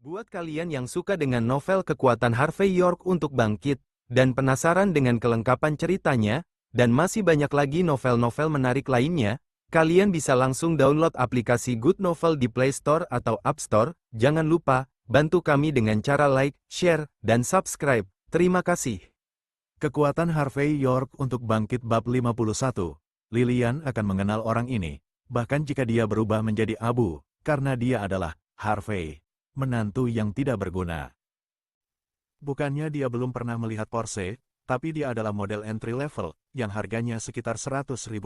Buat kalian yang suka dengan novel kekuatan Harvey York untuk bangkit, dan penasaran dengan kelengkapan ceritanya, dan masih banyak lagi novel-novel menarik lainnya, kalian bisa langsung download aplikasi Good Novel di Play Store atau App Store. Jangan lupa, bantu kami dengan cara like, share, dan subscribe. Terima kasih. Kekuatan Harvey York untuk bangkit bab 51. Lilian akan mengenal orang ini, bahkan jika dia berubah menjadi abu, karena dia adalah Harvey, menantu yang tidak berguna. Bukannya dia belum pernah melihat Porsche, tapi dia adalah model entry level, yang harganya sekitar $100.000.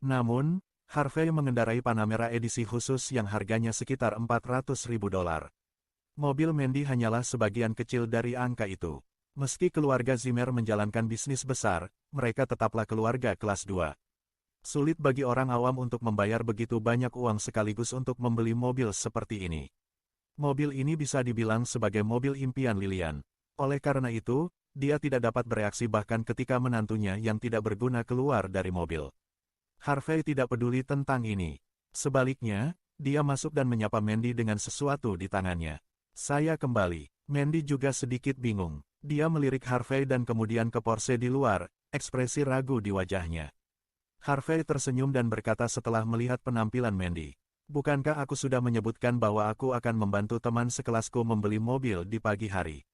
Namun, Harvey mengendarai Panamera edisi khusus yang harganya sekitar $400.000. Mobil Mandy hanyalah sebagian kecil dari angka itu. Meski keluarga Zimmer menjalankan bisnis besar, mereka tetaplah keluarga kelas 2. Sulit bagi orang awam untuk membayar begitu banyak uang sekaligus untuk membeli mobil seperti ini. Mobil ini bisa dibilang sebagai mobil impian Lilian. Oleh karena itu, dia tidak dapat bereaksi bahkan ketika menantunya yang tidak berguna keluar dari mobil. Harvey tidak peduli tentang ini. Sebaliknya, dia masuk dan menyapa Mandy dengan sesuatu di tangannya. Saya kembali. Mandy juga sedikit bingung. Dia melirik Harvey dan kemudian ke Porsche di luar, ekspresi ragu di wajahnya. Harvey tersenyum dan berkata setelah melihat penampilan Mandy. Bukankah aku sudah menyebutkan bahwa aku akan membantu teman sekelasku membeli mobil di pagi hari?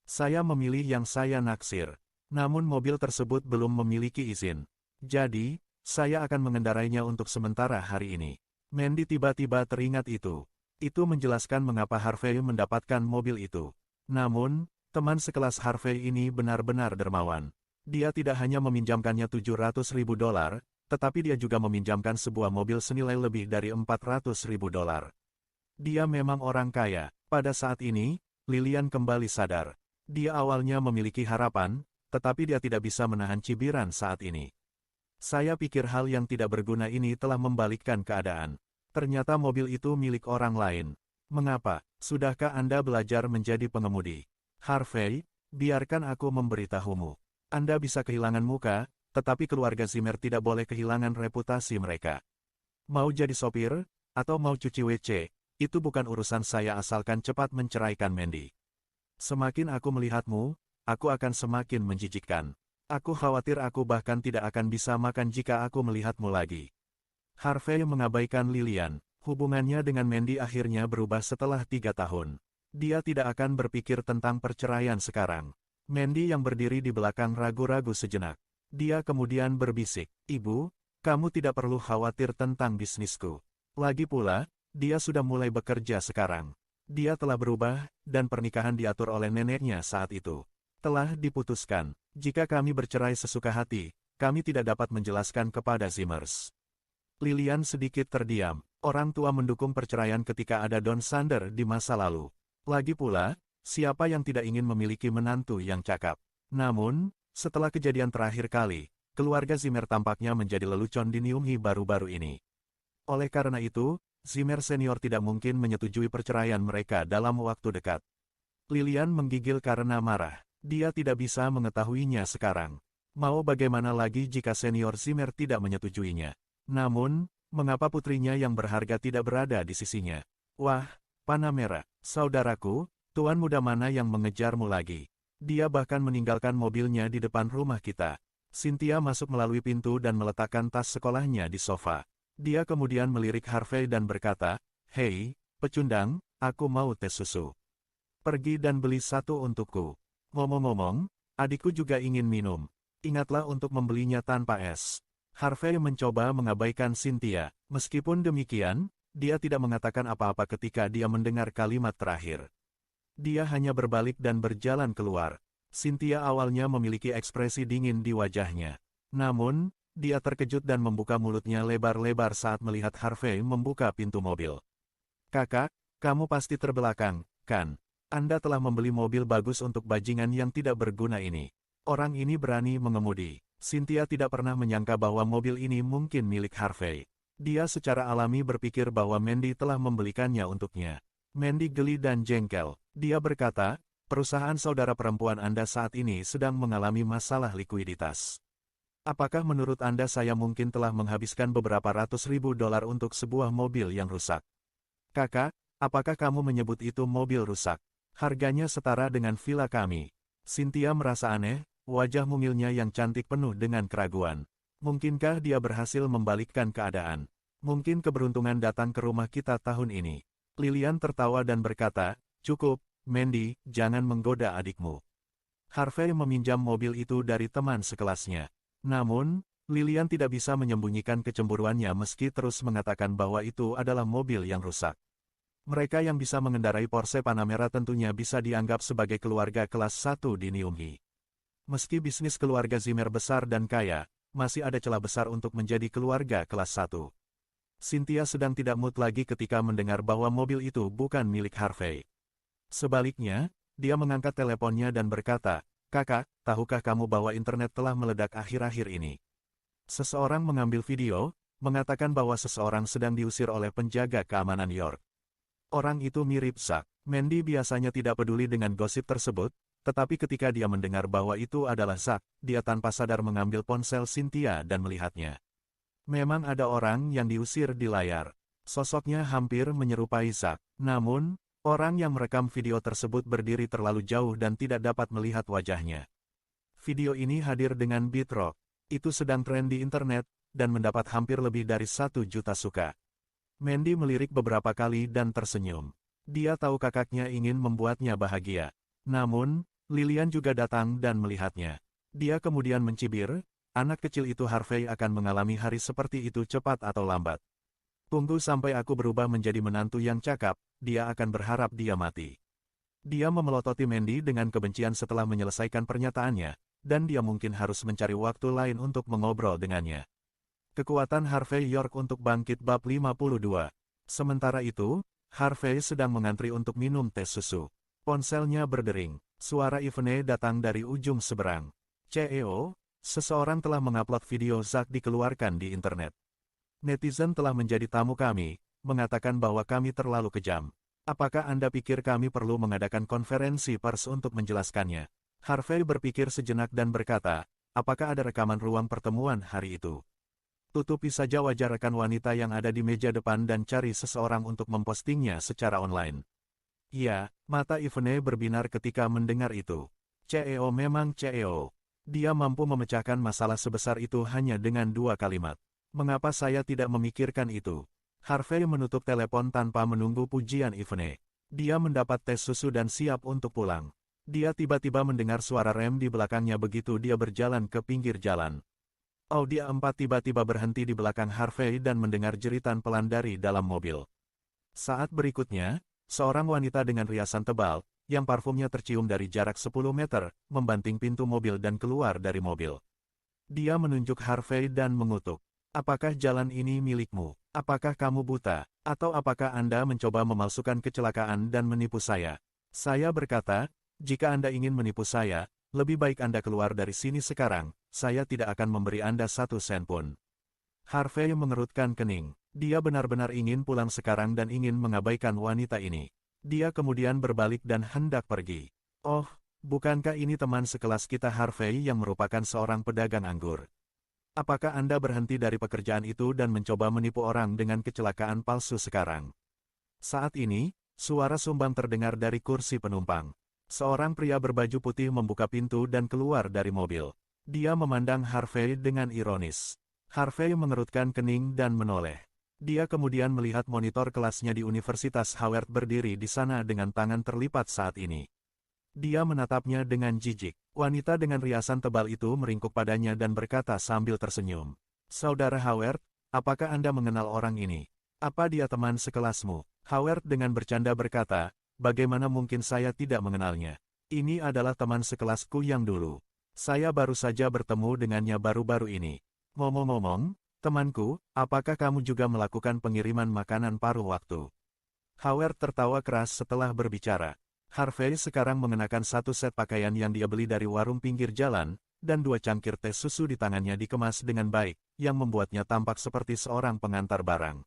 Saya memilih yang saya naksir. Namun mobil tersebut belum memiliki izin. Jadi, saya akan mengendarainya untuk sementara hari ini. Mandy tiba-tiba teringat itu. Itu menjelaskan mengapa Harvey mendapatkan mobil itu. Namun, teman sekelas Harvey ini benar-benar dermawan. Dia tidak hanya meminjamkannya $700.000, tetapi dia juga meminjamkan sebuah mobil senilai lebih dari $400.000. Dia memang orang kaya. Pada saat ini, Lilian kembali sadar. Dia awalnya memiliki harapan, tetapi dia tidak bisa menahan cibiran saat ini. Saya pikir hal yang tidak berguna ini telah membalikkan keadaan. Ternyata mobil itu milik orang lain. Mengapa? Sudahkah Anda belajar menjadi pengemudi? Harvey, biarkan aku memberitahumu. Anda bisa kehilangan muka, tetapi keluarga Zimmer tidak boleh kehilangan reputasi mereka. Mau jadi sopir, atau mau cuci WC, itu bukan urusan saya asalkan cepat menceraikan Mandy. Semakin aku melihatmu, aku akan semakin menjijikkan. Aku khawatir aku bahkan tidak akan bisa makan jika aku melihatmu lagi. Harvey mengabaikan Lilian. Hubungannya dengan Mandy akhirnya berubah setelah 3 tahun. Dia tidak akan berpikir tentang perceraian sekarang. Mandy yang berdiri di belakang ragu-ragu sejenak. Dia kemudian berbisik, "Ibu, kamu tidak perlu khawatir tentang bisnisku. Lagi pula, dia sudah mulai bekerja sekarang. Dia telah berubah, dan pernikahan diatur oleh neneknya saat itu. Telah diputuskan, jika kami bercerai sesuka hati, kami tidak dapat menjelaskan kepada Zimmers." Lilian sedikit terdiam. Orang tua mendukung perceraian ketika ada Don Sander di masa lalu. Lagi pula, siapa yang tidak ingin memiliki menantu yang cakap? Namun, setelah kejadian terakhir kali, keluarga Zimmer tampaknya menjadi lelucon di Nyumhi baru-baru ini. Oleh karena itu, Zimmer senior tidak mungkin menyetujui perceraian mereka dalam waktu dekat. Lilian menggigil karena marah. Dia tidak bisa mengetahuinya sekarang. Mau bagaimana lagi jika senior Zimmer tidak menyetujuinya? Namun, mengapa putrinya yang berharga tidak berada di sisinya? Wah, Panamera, saudaraku, tuan muda mana yang mengejarmu lagi? Dia bahkan meninggalkan mobilnya di depan rumah kita. Cynthia masuk melalui pintu dan meletakkan tas sekolahnya di sofa. Dia kemudian melirik Harvey dan berkata, "Hei, pecundang, aku mau teh susu. Pergi dan beli satu untukku. Ngomong-ngomong, adikku juga ingin minum. Ingatlah untuk membelinya tanpa es." Harvey mencoba mengabaikan Cynthia. Meskipun demikian, dia tidak mengatakan apa-apa ketika dia mendengar kalimat terakhir. Dia hanya berbalik dan berjalan keluar. Cynthia awalnya memiliki ekspresi dingin di wajahnya. Namun, dia terkejut dan membuka mulutnya lebar-lebar saat melihat Harvey membuka pintu mobil. "Kakak, kamu pasti terbelakang, kan? Anda telah membeli mobil bagus untuk bajingan yang tidak berguna ini." Orang ini berani mengemudi. Cynthia tidak pernah menyangka bahwa mobil ini mungkin milik Harvey. Dia secara alami berpikir bahwa Mandy telah membelikannya untuknya. Mandy geli dan jengkel. Dia berkata, "Perusahaan saudara perempuan Anda saat ini sedang mengalami masalah likuiditas. Apakah menurut Anda saya mungkin telah menghabiskan beberapa ratus ribu dolar untuk sebuah mobil yang rusak? Kakak, Apakah kamu menyebut itu mobil rusak? Harganya setara dengan villa kami. Cynthia merasa aneh, wajah mungilnya yang cantik penuh dengan keraguan. Mungkinkah dia berhasil membalikkan keadaan? Mungkin keberuntungan datang ke rumah kita tahun ini. Lilian tertawa dan berkata, cukup, Mandy, jangan menggoda adikmu. Harvey meminjam mobil itu dari teman sekelasnya. Namun, Lilian tidak bisa menyembunyikan kecemburuannya meski terus mengatakan bahwa itu adalah mobil yang rusak. Mereka yang bisa mengendarai Porsche Panamera tentunya bisa dianggap sebagai keluarga kelas 1 di Nyunghi. Meski bisnis keluarga Zimmer besar dan kaya, masih ada celah besar untuk menjadi keluarga kelas 1. Cynthia sedang tidak mood lagi ketika mendengar bahwa mobil itu bukan milik Harvey. Sebaliknya, dia mengangkat teleponnya dan berkata, "Kakak, tahukah kamu bahwa internet telah meledak akhir-akhir ini?" Seseorang mengambil video, mengatakan bahwa seseorang sedang diusir oleh penjaga keamanan York. Orang itu mirip Zack. Mandy biasanya tidak peduli dengan gosip tersebut, tetapi ketika dia mendengar bahwa itu adalah Zack, dia tanpa sadar mengambil ponsel Cynthia dan melihatnya. Memang ada orang yang diusir di layar. Sosoknya hampir menyerupai Zack. Namun, orang yang merekam video tersebut berdiri terlalu jauh dan tidak dapat melihat wajahnya. Video ini hadir dengan bitrate. Itu sedang tren di internet, dan mendapat hampir lebih dari 1 juta suka. Mandy melirik beberapa kali dan tersenyum. Dia tahu kakaknya ingin membuatnya bahagia. Namun, Lilian juga datang dan melihatnya. Dia kemudian mencibir, anak kecil itu Harvey akan mengalami hari seperti itu cepat atau lambat. Tunggu sampai aku berubah menjadi menantu yang cakap, dia akan berharap dia mati. Dia memelototi Mandy dengan kebencian setelah menyelesaikan pernyataannya, dan dia mungkin harus mencari waktu lain untuk mengobrol dengannya. Kekuatan Harvey York untuk bangkit bab 52. Sementara itu, Harvey sedang mengantri untuk minum teh susu. Ponselnya berdering. Suara Ivone datang dari ujung seberang. CEO, seseorang telah mengupload video Zack dikeluarkan di internet. Netizen telah menjadi tamu kami, mengatakan bahwa kami terlalu kejam. Apakah Anda pikir kami perlu mengadakan konferensi pers untuk menjelaskannya? Harvey berpikir sejenak dan berkata, apakah ada rekaman ruang pertemuan hari itu? Tutupi saja wajah rekan wanita yang ada di meja depan dan cari seseorang untuk mempostingnya secara online. Ya, mata Ivone berbinar ketika mendengar itu. CEO memang CEO. Dia mampu memecahkan masalah sebesar itu hanya dengan 2 kalimat. Mengapa saya tidak memikirkan itu? Harvey menutup telepon tanpa menunggu pujian Ivone. Dia mendapat tes susu dan siap untuk pulang. Dia tiba-tiba mendengar suara rem di belakangnya begitu dia berjalan ke pinggir jalan. Audi A4 tiba-tiba berhenti di belakang Harvey dan mendengar jeritan pelan dari dalam mobil. Saat berikutnya, seorang wanita dengan riasan tebal, yang parfumnya tercium dari jarak 10 meter, membanting pintu mobil dan keluar dari mobil. Dia menunjuk Harvey dan mengutuk. Apakah jalan ini milikmu? Apakah kamu buta? Atau apakah Anda mencoba memalsukan kecelakaan dan menipu saya? Saya berkata, jika Anda ingin menipu saya, lebih baik Anda keluar dari sini sekarang, saya tidak akan memberi Anda 1 sen pun. Harvey mengerutkan kening. Dia benar-benar ingin pulang sekarang dan ingin mengabaikan wanita ini. Dia kemudian berbalik dan hendak pergi. Oh, bukankah ini teman sekelas kita Harvey yang merupakan seorang pedagang anggur? Apakah Anda berhenti dari pekerjaan itu dan mencoba menipu orang dengan kecelakaan palsu sekarang? Saat ini, suara sumbang terdengar dari kursi penumpang. Seorang pria berbaju putih membuka pintu dan keluar dari mobil. Dia memandang Harvey dengan ironis. Harvey mengerutkan kening dan menoleh. Dia kemudian melihat monitor kelasnya di Universitas Howard berdiri di sana dengan tangan terlipat saat ini. Dia menatapnya dengan jijik. Wanita dengan riasan tebal itu meringkuk padanya dan berkata sambil tersenyum. Saudara Howard, apakah Anda mengenal orang ini? Apa dia teman sekelasmu? Howard dengan bercanda berkata, bagaimana mungkin saya tidak mengenalnya? Ini adalah teman sekelasku yang dulu. Saya baru saja bertemu dengannya baru-baru ini. Ngomong-ngomong, temanku, apakah kamu juga melakukan pengiriman makanan paruh waktu? Howard tertawa keras setelah berbicara. Harvey sekarang mengenakan 1 set pakaian yang dia beli dari warung pinggir jalan, dan 2 cangkir teh susu di tangannya dikemas dengan baik, yang membuatnya tampak seperti seorang pengantar barang.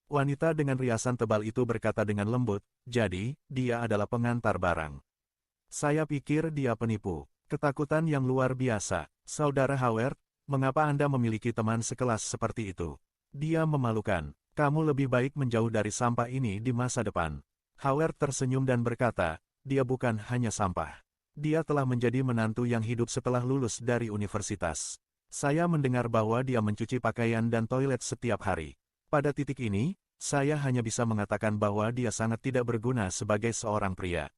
Wanita dengan riasan tebal itu berkata dengan lembut, jadi, dia adalah pengantar barang. Saya pikir dia penipu. Ketakutan yang luar biasa. Saudara Howard, mengapa Anda memiliki teman sekelas seperti itu? Dia memalukan. Kamu lebih baik menjauh dari sampah ini di masa depan. Howard tersenyum dan berkata, dia bukan hanya sampah. Dia telah menjadi menantu yang hidup setelah lulus dari universitas. Saya mendengar bahwa dia mencuci pakaian dan toilet setiap hari. Pada titik ini, saya hanya bisa mengatakan bahwa dia sangat tidak berguna sebagai seorang pria.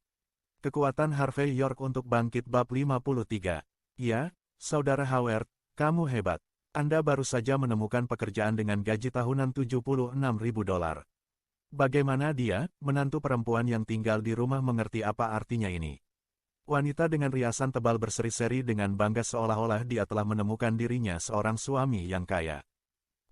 Kekuatan Harvey York untuk bangkit bab 53. Ya, Saudara Howard, kamu hebat. Anda baru saja menemukan pekerjaan dengan gaji tahunan $76.000. Bagaimana dia, menantu perempuan yang tinggal di rumah mengerti apa artinya ini? Wanita dengan riasan tebal berseri-seri dengan bangga seolah-olah dia telah menemukan dirinya seorang suami yang kaya.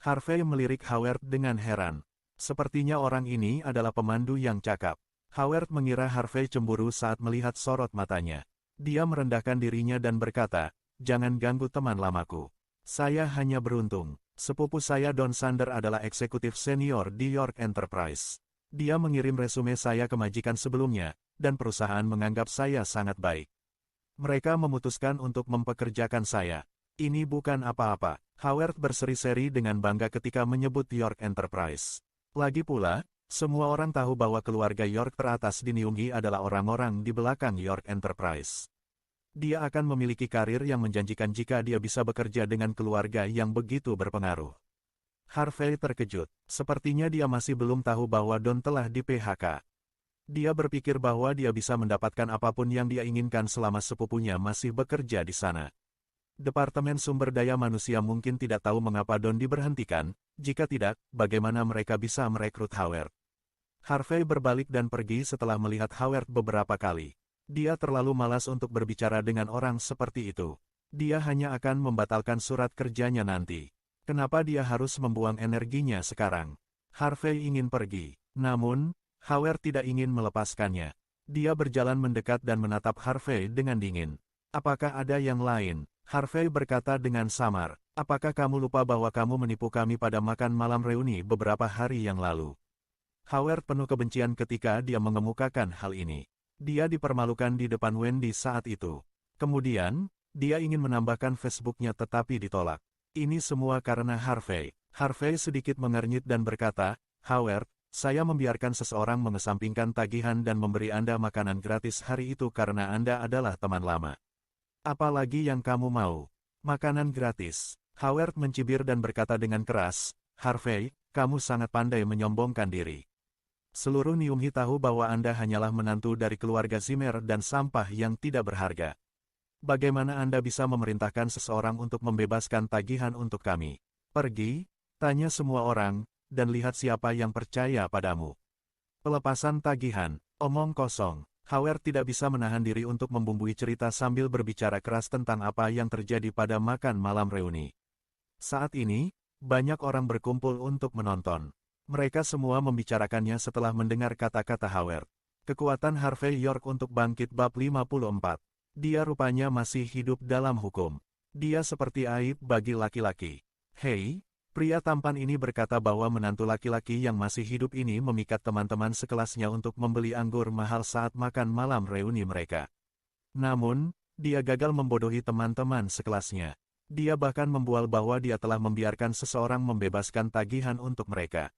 Harvey melirik Howard dengan heran. Sepertinya orang ini adalah pemandu yang cakap. Howard mengira Harvey cemburu saat melihat sorot matanya. Dia merendahkan dirinya dan berkata, jangan ganggu teman lamaku. Saya hanya beruntung. Sepupu saya Don Sander adalah eksekutif senior di York Enterprise. Dia mengirim resume saya ke majikan sebelumnya, dan perusahaan menganggap saya sangat baik. Mereka memutuskan untuk mempekerjakan saya. Ini bukan apa-apa. Howard berseri-seri dengan bangga ketika menyebut York Enterprise. Lagi pula, semua orang tahu bahwa keluarga York teratas di Niunghi adalah orang-orang di belakang York Enterprise. Dia akan memiliki karir yang menjanjikan jika dia bisa bekerja dengan keluarga yang begitu berpengaruh. Harvey terkejut. Sepertinya dia masih belum tahu bahwa Don telah di PHK. Dia berpikir bahwa dia bisa mendapatkan apapun yang dia inginkan selama sepupunya masih bekerja di sana. Departemen Sumber Daya Manusia mungkin tidak tahu mengapa Don diberhentikan, jika tidak, bagaimana mereka bisa merekrut Howard. Harvey berbalik dan pergi setelah melihat Howard beberapa kali. Dia terlalu malas untuk berbicara dengan orang seperti itu. Dia hanya akan membatalkan surat kerjanya nanti. Kenapa dia harus membuang energinya sekarang? Harvey ingin pergi. Namun, Howard tidak ingin melepaskannya. Dia berjalan mendekat dan menatap Harvey dengan dingin. Apakah ada yang lain? Harvey berkata dengan samar. Apakah kamu lupa bahwa kamu menipu kami pada makan malam reuni beberapa hari yang lalu? Howard penuh kebencian ketika dia mengemukakan hal ini. Dia dipermalukan di depan Wendy saat itu. Kemudian, dia ingin menambahkan Facebooknya tetapi ditolak. Ini semua karena Harvey. Harvey sedikit mengernyit dan berkata, Howard, saya membiarkan seseorang mengesampingkan tagihan dan memberi Anda makanan gratis hari itu karena Anda adalah teman lama. Apalagi yang kamu mau? Makanan gratis. Howard mencibir dan berkata dengan keras, Harvey, kamu sangat pandai menyombongkan diri. Seluruh Niunghi tahu bahwa Anda hanyalah menantu dari keluarga Zimmer dan sampah yang tidak berharga. Bagaimana Anda bisa memerintahkan seseorang untuk membebaskan tagihan untuk kami? Pergi, tanya semua orang, dan lihat siapa yang percaya padamu. Pelepasan tagihan, omong kosong. Howard tidak bisa menahan diri untuk membumbui cerita sambil berbicara keras tentang apa yang terjadi pada makan malam reuni. Saat ini, banyak orang berkumpul untuk menonton. Mereka semua membicarakannya setelah mendengar kata-kata Howard. Kekuatan Harvey York untuk bangkit bab 54. Dia rupanya masih hidup dalam hukum. Dia seperti aib bagi laki-laki. Hei, pria tampan ini berkata bahwa menantu laki-laki yang masih hidup ini memikat teman-teman sekelasnya untuk membeli anggur mahal saat makan malam reuni mereka. Namun, dia gagal membodohi teman-teman sekelasnya. Dia bahkan membual bahwa dia telah membiarkan seseorang membebaskan tagihan untuk mereka.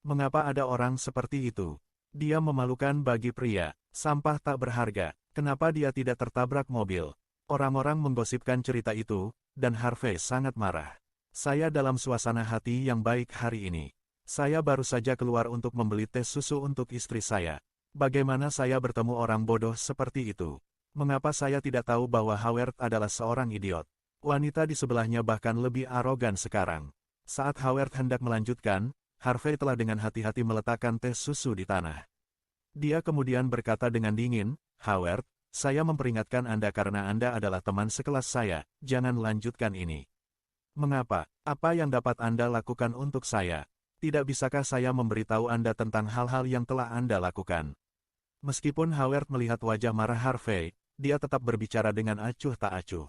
Mengapa ada orang seperti itu? Dia memalukan bagi pria. Sampah tak berharga. Kenapa dia tidak tertabrak mobil? Orang-orang menggosipkan cerita itu, dan Harvey sangat marah. Saya dalam suasana hati yang baik hari ini. Saya baru saja keluar untuk membeli teh susu untuk istri saya. Bagaimana saya bertemu orang bodoh seperti itu? Mengapa saya tidak tahu bahwa Howard adalah seorang idiot? Wanita di sebelahnya bahkan lebih arogan sekarang. Saat Howard hendak melanjutkan, Harvey telah dengan hati-hati meletakkan teh susu di tanah. Dia kemudian berkata dengan dingin, Howard, saya memperingatkan Anda karena Anda adalah teman sekelas saya, jangan lanjutkan ini. Mengapa? Apa yang dapat Anda lakukan untuk saya? Tidak bisakah saya memberitahu Anda tentang hal-hal yang telah Anda lakukan? Meskipun Howard melihat wajah marah Harvey, dia tetap berbicara dengan acuh tak acuh.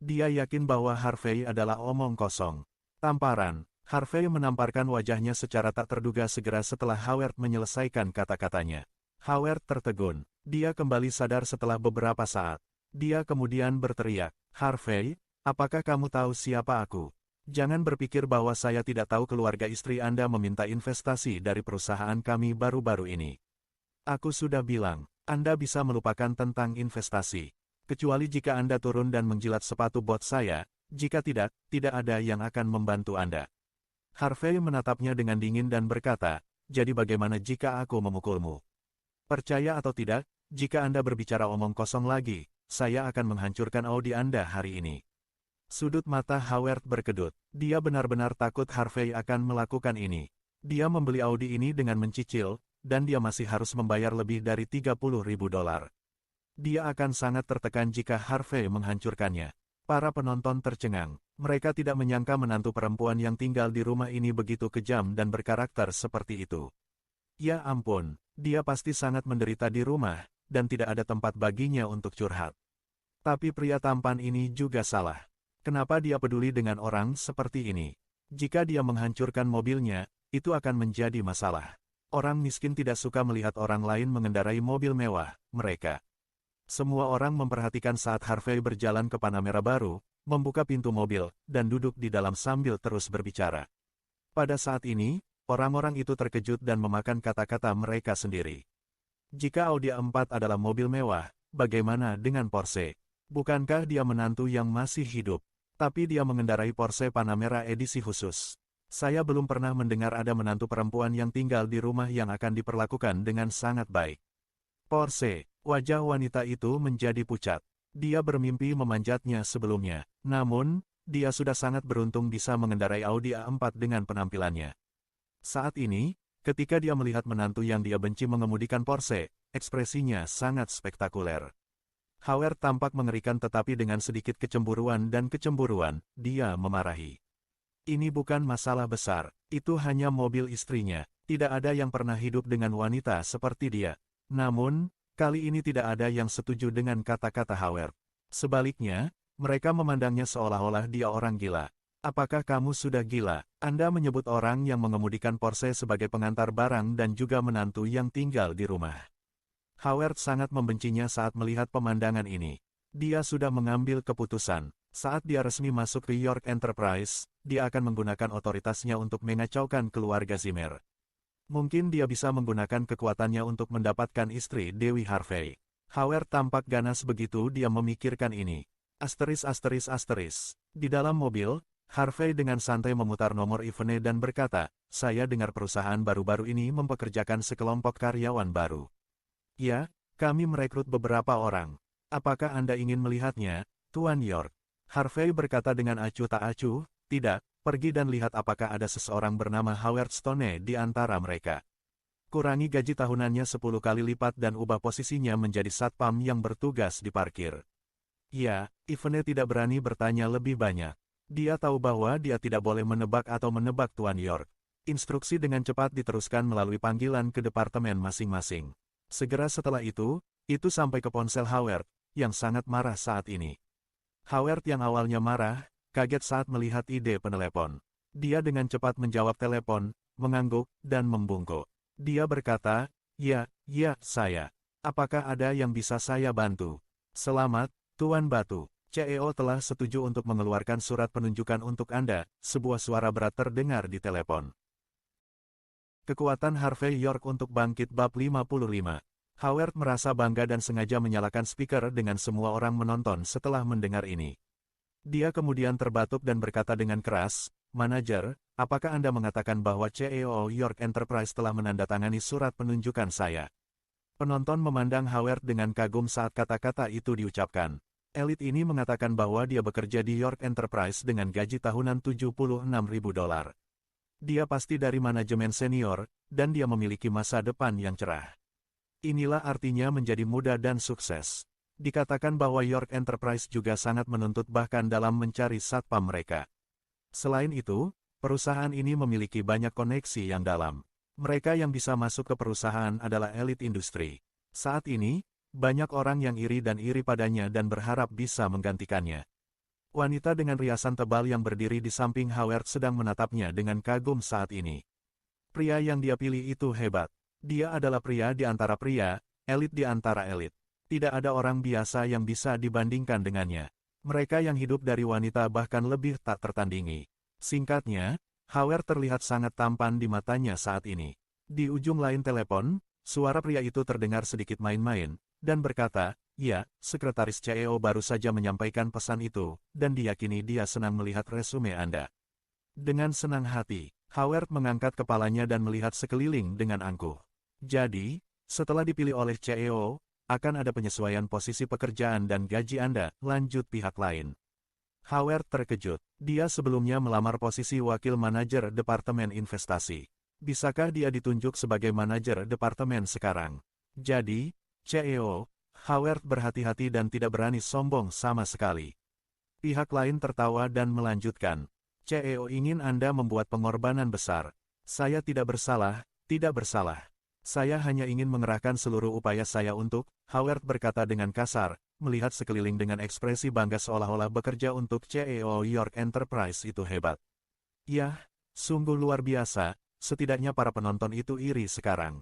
Dia yakin bahwa Harvey adalah omong kosong. Tamparan. Harvey menamparkan wajahnya secara tak terduga segera setelah Howard menyelesaikan kata-katanya. Howard tertegun. Dia kembali sadar setelah beberapa saat. Dia kemudian berteriak, Harvey, apakah kamu tahu siapa aku? Jangan berpikir bahwa saya tidak tahu keluarga istri Anda meminta investasi dari perusahaan kami baru-baru ini. Aku sudah bilang, Anda bisa melupakan tentang investasi. Kecuali jika Anda turun dan menjilat sepatu bot saya, jika tidak, tidak ada yang akan membantu Anda. Harvey menatapnya dengan dingin dan berkata, jadi bagaimana jika aku memukulmu? Percaya atau tidak, jika Anda berbicara omong kosong lagi, saya akan menghancurkan Audi Anda hari ini. Sudut mata Howard berkedut. Dia benar-benar takut Harvey akan melakukan ini. Dia membeli Audi ini dengan mencicil, dan dia masih harus membayar lebih dari $30.000. Dia akan sangat tertekan jika Harvey menghancurkannya. Para penonton tercengang. Mereka tidak menyangka menantu perempuan yang tinggal di rumah ini begitu kejam dan berkarakter seperti itu. Ya ampun, dia pasti sangat menderita di rumah, dan tidak ada tempat baginya untuk curhat. Tapi pria tampan ini juga salah. Kenapa dia peduli dengan orang seperti ini? Jika dia menghancurkan mobilnya, itu akan menjadi masalah. Orang miskin tidak suka melihat orang lain mengendarai mobil mewah, mereka. Semua orang memperhatikan saat Harvey berjalan ke Panamera baru, membuka pintu mobil, dan duduk di dalam sambil terus berbicara. Pada saat ini, orang-orang itu terkejut dan memakan kata-kata mereka sendiri. Jika Audi A4 adalah mobil mewah, bagaimana dengan Porsche? Bukankah dia menantu yang masih hidup? Tapi dia mengendarai Porsche Panamera edisi khusus. Saya belum pernah mendengar ada menantu perempuan yang tinggal di rumah yang akan diperlakukan dengan sangat baik. Porsche, wajah wanita itu menjadi pucat. Dia bermimpi memanjatnya sebelumnya. Namun, dia sudah sangat beruntung bisa mengendarai Audi A4 dengan penampilannya. Saat ini, ketika dia melihat menantu yang dia benci mengemudikan Porsche, ekspresinya sangat spektakuler. Howard tampak mengerikan tetapi dengan sedikit kecemburuan dan kecemburuan, dia memarahi. Ini bukan masalah besar, itu hanya mobil istrinya, tidak ada yang pernah hidup dengan wanita seperti dia. Namun, kali ini tidak ada yang setuju dengan kata-kata Howard. Sebaliknya, mereka memandangnya seolah-olah dia orang gila. Apakah kamu sudah gila? Anda menyebut orang yang mengemudikan Porsche sebagai pengantar barang dan juga menantu yang tinggal di rumah. Howard sangat membencinya saat melihat pemandangan ini. Dia sudah mengambil keputusan. Saat dia resmi masuk ke York Enterprise, dia akan menggunakan otoritasnya untuk mengacaukan keluarga Zimmer. Mungkin dia bisa menggunakan kekuatannya untuk mendapatkan istri Dewi Harvey. Howard tampak ganas begitu dia memikirkan ini. Asteris. Di dalam mobil, Harvey dengan santai memutar nomor eventnya dan berkata, saya dengar perusahaan baru-baru ini mempekerjakan sekelompok karyawan baru. Ya, kami merekrut beberapa orang. Apakah Anda ingin melihatnya, Tuan York? Harvey berkata dengan acuh tak acuh, tidak, pergi dan lihat apakah ada seseorang bernama Howard Stone di antara mereka. Kurangi gaji tahunannya 10 kali lipat dan ubah posisinya menjadi satpam yang bertugas di parkir. Ya, Evene tidak berani bertanya lebih banyak. Dia tahu bahwa dia tidak boleh menebak atau menebak Tuan York. Instruksi dengan cepat diteruskan melalui panggilan ke departemen masing-masing. Segera setelah itu sampai ke ponsel Howard, yang sangat marah saat ini. Howard yang awalnya marah, kaget saat melihat ide penelepon. Dia dengan cepat menjawab telepon, mengangguk, dan membungkuk. Dia berkata, ya, saya. Apakah ada yang bisa saya bantu? Selamat, Tuan Batu. CEO telah setuju untuk mengeluarkan surat penunjukan untuk Anda, sebuah suara berat terdengar di telepon. Kekuatan Harvey York untuk bangkit bab 55. Howard merasa bangga dan sengaja menyalakan speaker dengan semua orang menonton setelah mendengar ini. Dia kemudian terbatuk dan berkata dengan keras, Manajer, apakah Anda mengatakan bahwa CEO York Enterprise telah menandatangani surat penunjukan saya? Penonton memandang Howard dengan kagum saat kata-kata itu diucapkan. Elit ini mengatakan bahwa dia bekerja di York Enterprise dengan gaji tahunan $76.000. Dia pasti dari manajemen senior, dan dia memiliki masa depan yang cerah. Inilah artinya menjadi muda dan sukses. Dikatakan bahwa York Enterprise juga sangat menuntut bahkan dalam mencari satpam mereka. Selain itu, perusahaan ini memiliki banyak koneksi yang dalam. Mereka yang bisa masuk ke perusahaan adalah elit industri. Saat ini, banyak orang yang iri padanya dan berharap bisa menggantikannya. Wanita dengan riasan tebal yang berdiri di samping Howard sedang menatapnya dengan kagum saat ini. Pria yang dia pilih itu hebat. Dia adalah pria di antara pria, elit di antara elit. Tidak ada orang biasa yang bisa dibandingkan dengannya. Mereka yang hidup dari wanita bahkan lebih tak tertandingi. Singkatnya, Howard terlihat sangat tampan di matanya saat ini. Di ujung lain telepon, suara pria itu terdengar sedikit main-main, dan berkata, "Ya, sekretaris CEO baru saja menyampaikan pesan itu, dan diyakini dia senang melihat resume Anda." Dengan senang hati, Howard mengangkat kepalanya dan melihat sekeliling dengan angkuh. Jadi, setelah dipilih oleh CEO, akan ada penyesuaian posisi pekerjaan dan gaji Anda, lanjut pihak lain. Howard terkejut. Dia sebelumnya melamar posisi wakil manajer Departemen Investasi. Bisakah dia ditunjuk sebagai manajer departemen sekarang? Jadi, CEO, Howard berhati-hati dan tidak berani sombong sama sekali. Pihak lain tertawa dan melanjutkan. CEO ingin Anda membuat pengorbanan besar. Saya tidak bersalah, tidak bersalah. Saya hanya ingin mengerahkan seluruh upaya saya untuk, Howard berkata dengan kasar, melihat sekeliling dengan ekspresi bangga seolah-olah bekerja untuk CEO York Enterprise itu hebat. Yah, sungguh luar biasa, setidaknya para penonton itu iri sekarang.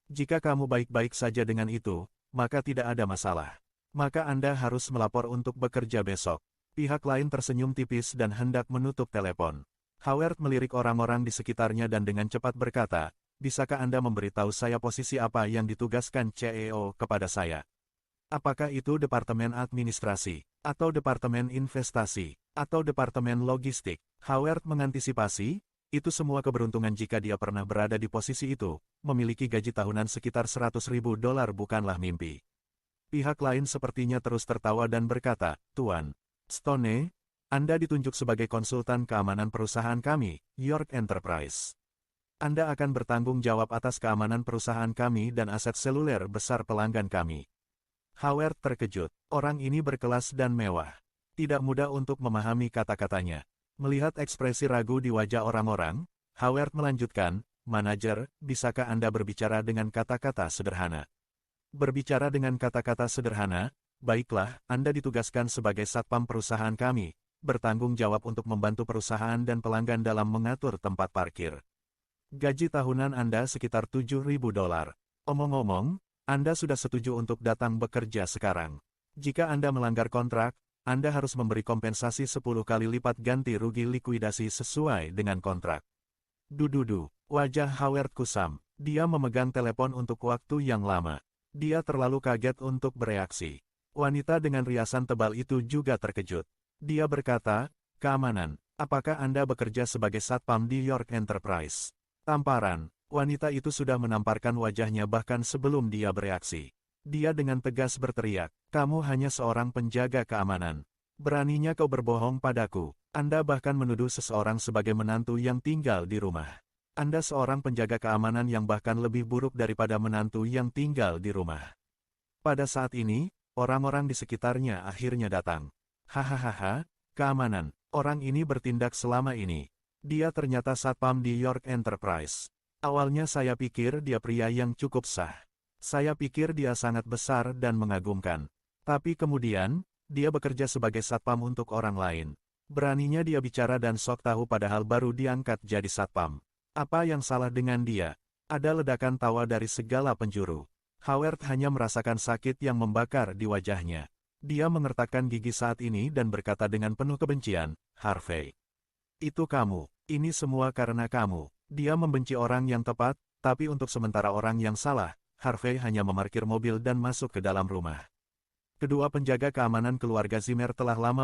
Jika kamu baik-baik saja dengan itu, maka tidak ada masalah. Maka Anda harus melapor untuk bekerja besok. Pihak lain tersenyum tipis dan hendak menutup telepon. Howard melirik orang-orang di sekitarnya dan dengan cepat berkata, "Bisakah Anda memberitahu saya posisi apa yang ditugaskan CEO kepada saya? Apakah itu Departemen Administrasi, atau Departemen Investasi, atau Departemen Logistik?" Howard mengantisipasi, itu semua keberuntungan jika dia pernah berada di posisi itu, memiliki gaji tahunan sekitar $100.000 bukanlah mimpi. Pihak lain sepertinya terus tertawa dan berkata, "Tuan Stone, Anda ditunjuk sebagai konsultan keamanan perusahaan kami, York Enterprise. Anda akan bertanggung jawab atas keamanan perusahaan kami dan aset seluler besar pelanggan kami." Howard terkejut. Orang ini berkelas dan mewah. Tidak mudah untuk memahami kata-katanya. Melihat ekspresi ragu di wajah orang-orang, Howard melanjutkan, "Manajer, bisakah Anda berbicara dengan kata-kata sederhana?" "Berbicara dengan kata-kata sederhana? Baiklah, Anda ditugaskan sebagai satpam perusahaan kami, bertanggung jawab untuk membantu perusahaan dan pelanggan dalam mengatur tempat parkir. Gaji tahunan Anda sekitar $7.000. Omong-omong, Anda sudah setuju untuk datang bekerja sekarang. Jika Anda melanggar kontrak, Anda harus memberi kompensasi 10 kali lipat ganti rugi likuidasi sesuai dengan kontrak." Dududu, wajah Howard kusam. Dia memegang telepon untuk waktu yang lama. Dia terlalu kaget untuk bereaksi. Wanita dengan riasan tebal itu juga terkejut. Dia berkata, "Keamanan, apakah Anda bekerja sebagai satpam di York Enterprise?" Tamparan, wanita itu sudah menamparkan wajahnya bahkan sebelum dia bereaksi. Dia dengan tegas berteriak, "Kamu hanya seorang penjaga keamanan. Beraninya kau berbohong padaku. Anda bahkan menuduh seseorang sebagai menantu yang tinggal di rumah. Anda seorang penjaga keamanan yang bahkan lebih buruk daripada menantu yang tinggal di rumah." Pada saat ini, orang-orang di sekitarnya akhirnya datang. "Hahaha, keamanan, orang ini bertindak selama ini. Dia ternyata satpam di York Enterprise. Awalnya saya pikir dia pria yang cukup sah. Saya pikir dia sangat besar dan mengagumkan. Tapi kemudian, dia bekerja sebagai satpam untuk orang lain. Beraninya dia bicara dan sok tahu padahal baru diangkat jadi satpam. Apa yang salah dengan dia?" Ada ledakan tawa dari segala penjuru. Howard hanya merasakan sakit yang membakar di wajahnya. Dia mengertakkan gigi saat ini dan berkata dengan penuh kebencian, "Harvey. Itu kamu. Ini semua karena kamu." Dia membenci orang yang tepat, tapi untuk sementara orang yang salah. Harvey hanya memarkir mobil dan masuk ke dalam rumah. Kedua penjaga keamanan keluarga Zimmer telah lama